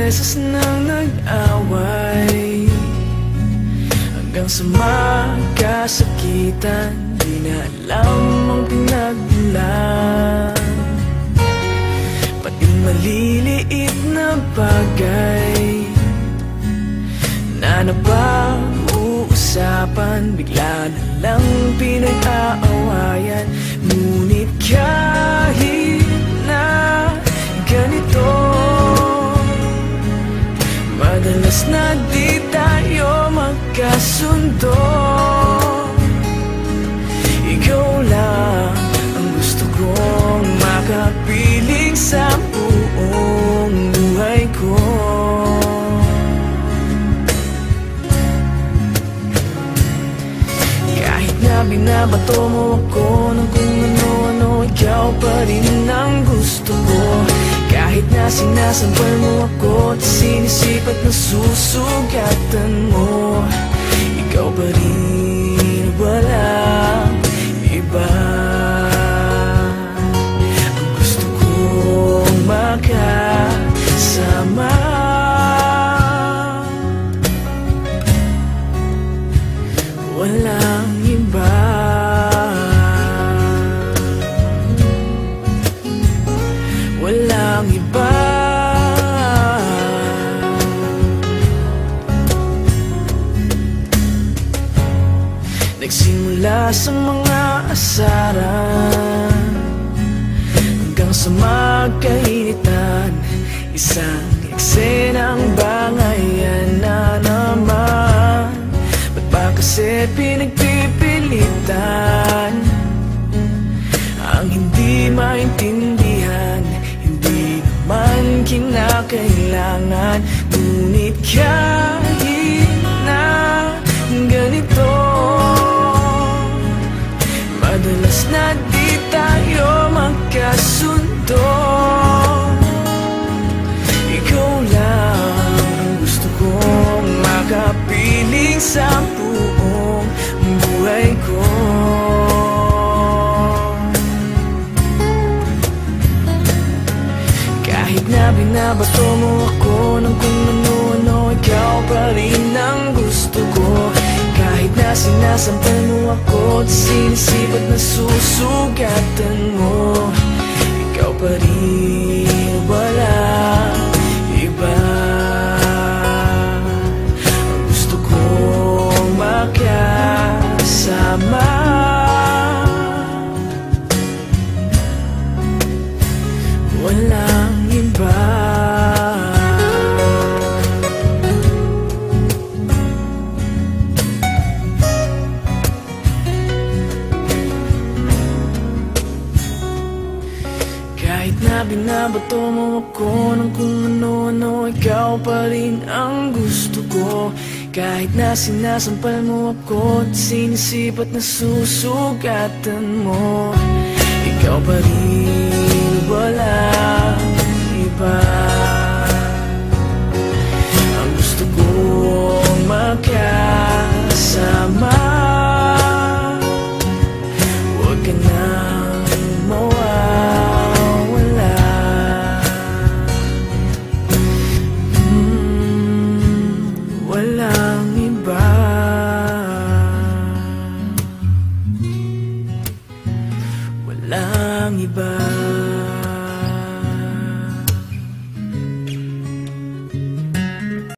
beses nang nag-away, hanggang sa magkasakitan. Di na alam ang pinagmulan, pati maliliit na bagay na napag-uusapan, bigla na lang pinag-aawayan. Ngunit kahit na ganito, madalas na di tayo magkasundo. Ikaw lang ang gusto kong makapiling sa buong buhay ko. Kahit na binabato mo ako ng kung ano-ano, ikaw pa rin ang gusto ko. Kahit na sinasampal mo ako at sinisip at nasusugatan mo, ikaw pa rin, walang iba. Ang gusto kong makasama, walang iba. Walang iba. Nagsimula sa mga asaran hanggang sa magkainitan, isang eksenang bangayan na naman. Ba't ba kasi pinagpipilitan ang hindi maintindihan? Hindi naman kinakailangan. Ngunit kahit na ganito, madalas na di tayo magkasundo. Ikaw lang ang gusto kong makapiling sa buong buhay ko. Kahit na binabato mo ako ng kung ano-ano, ikaw pa rin ang gusto ko. Kahit na sinasampal mo ako at sinisip at nasusugatan mo, ikaw pa rin, walang iba. Ang gusto kong makasama, walang iba. Kahit na binabato mo ako ng kung ano-ano, ikaw pa rin ang gusto ko. Kahit na sinasampal mo ako at sinisip at nasusugatan mo, ikaw pa rin, walang iba. Ang gusto kong makasama, huwag ka nang mawawala. Walang iba. Walang iba.